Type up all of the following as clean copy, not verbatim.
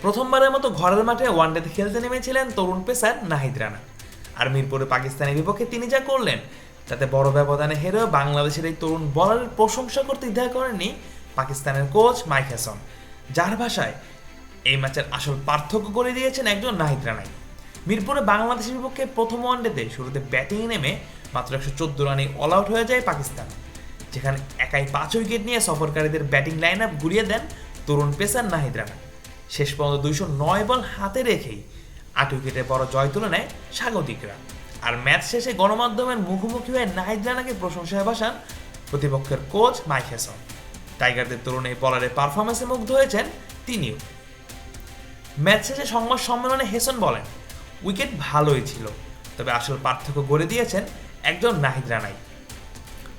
প্রথমবারের মতো ঘরের মাঠে ওয়ানডেতে খেলতে নেমেছিলেন তরুণ পেসার নাহিদ রানা। আর মিরপুরে পাকিস্তানের বিপক্ষে তিনি যা করলেন তাতে বড় ব্যবধানে হেরেও বাংলাদেশের এই তরুণ বলারের প্রশংসা করতে দ্বিধা করেননি পাকিস্তানের কোচ মাইক হেসন, যার ভাষায় এই ম্যাচের আসল পার্থক্য করে দিয়েছেন একজন নাহিদ রানাই। মিরপুরে বাংলাদেশের বিপক্ষে প্রথম ওয়ানডেতে শুরুতে ব্যাটিংয়ে নেমে মাত্র 114 রানে অল আউট হয়ে যায় পাকিস্তান, যেখানে একাই 5 উইকেট নিয়ে সফরকারীদের ব্যাটিং লাইন আপ ঘুরিয়ে দেন তরুণ পেসার নাহিদ রানা। শেষ পর্যন্ত 209 বল হাতে রেখেই 8 উইকেটে বড় জয় তুলে নেয় স্বাগতিকরা। আর ম্যাচ শেষে গণমাধ্যমের মুখোমুখি হয়ে নাহিদ রানাকে প্রশংসায় ভাসান প্রতিপক্ষের কোচ মাইক হেসন। টাইগারদের তরুণ এই বলারের পারফরমেন্সে মুগ্ধ হয়েছেন তিনিও। ম্যাচ শেষে সংবাদ সম্মেলনে হেসন বলেন, উইকেট ভালোই ছিল, তবে আসল পার্থক্য গড়ে দিয়েছেন একজন নাহিদ রানাই।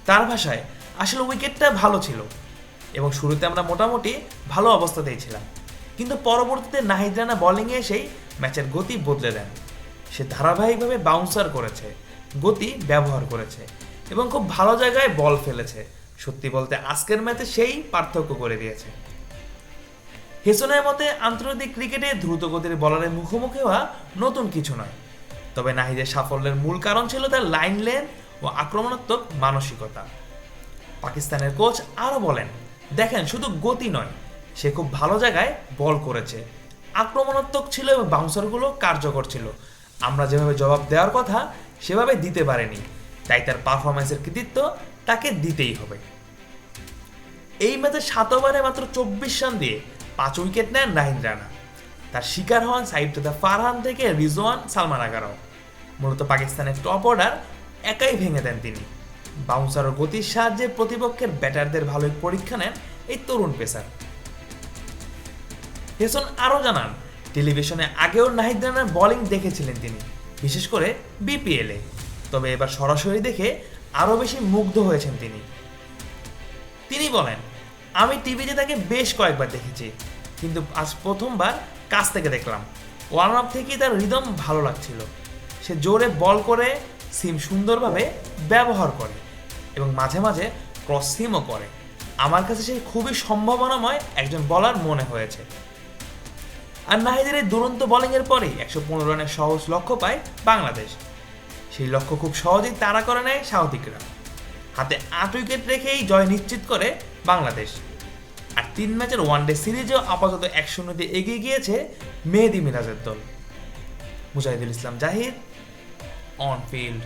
তার ভাষায় আসলে উইকেটটা ভালো ছিল এবং শুরুতে আমরা মোটামুটি ভালো অবস্থাতেই ছিলাম, কিন্তু পরবর্তীতে নাহিদ রানা বোলিংয়ে এসেই ম্যাচের গতি বদলে দেন। সে ধারাবাহিকভাবে বাউন্সার করেছে, গতি ব্যবহার করেছে এবং খুব ভালো জায়গায় বল ফেলেছে। সত্যি বলতে আজকের ম্যাচে সেই পার্থক্য করে দিয়েছে। হেসনের মতে আন্তর্জাতিক ক্রিকেটে দ্রুতগতির বলারের মুখোমুখি হওয়া নতুন কিছু নয়, তবে নাহিদের সাফল্যের মূল কারণ ছিল তার লাইন লেন্থ ও আক্রমণাত্মক মানসিকতা। পাকিস্তানের কোচ আরও বলেন, দেখেন শুধু গতি নয়, সে খুব ভালো জায়গায় বল করেছে, আক্রমণাত্মক ছিল এবং বাউন্সারগুলো কার্যকর ছিল। আমরা যেভাবে জবাব দেওয়ার কথা সেভাবে দিতে পারেনি, তাই তার পারফরমেন্সের কৃতিত্ব তাকে দিতেই হবে। এই ম্যাচে 7 ওভারে মাত্র 24 রান দিয়ে 5 উইকেট নেন নাহিদ রানা। তার শিকার হন সাইফ তুতা ফারহান থেকে রিজওয়ান সালমান আগারাও। মূলত পাকিস্তানের টপ অর্ডার একাই ভেঙে দেন তিনি। বাউন্সার ও গতির সাহায্যে প্রতিপক্ষের ব্যাটারদের ভালোই পরীক্ষা নেন এই তরুণ পেসার। হেসন আরও জানান, টেলিভিশনে আগেও নাহিদ রানার বোলিং দেখেছিলেন তিনি, বিশেষ করে বিপিএলে, তবে এবার সরাসরি দেখে আরও বেশি মুগ্ধ হয়েছেন তিনি বলেন, আমি টিভিতে তাকে বেশ কয়েকবার দেখেছি, কিন্তু আজ প্রথমবার কাছ থেকে দেখলাম। ওয়ার্ম আপ থেকেই তার রিদম ভালো লাগছিল। সে জোরে বল করে, সিম সুন্দরভাবে ব্যবহার করে এবং মাঝে মাঝে ক্রস সিমও করে। আমার কাছে সে খুবই সম্ভাবনাময় একজন বলার মনে হয়েছে। আর নাহিদের এই দুরন্ত বোলিংয়ের পরেই 115 রানের সহজ লক্ষ্য পায় বাংলাদেশ। সেই লক্ষ্য খুব সহজেই তাড়া করে নেয় স্বাগতিকরা। হাতে 8 উইকেট রেখেই জয় নিশ্চিত করে বাংলাদেশ। আর 3 ম্যাচের ওয়ানডে সিরিজেও আপাতত 1-0 দিয়ে এগিয়ে গিয়েছে মেহেদী মিরাজের দল। Mujahidul Islam Zahid, on field.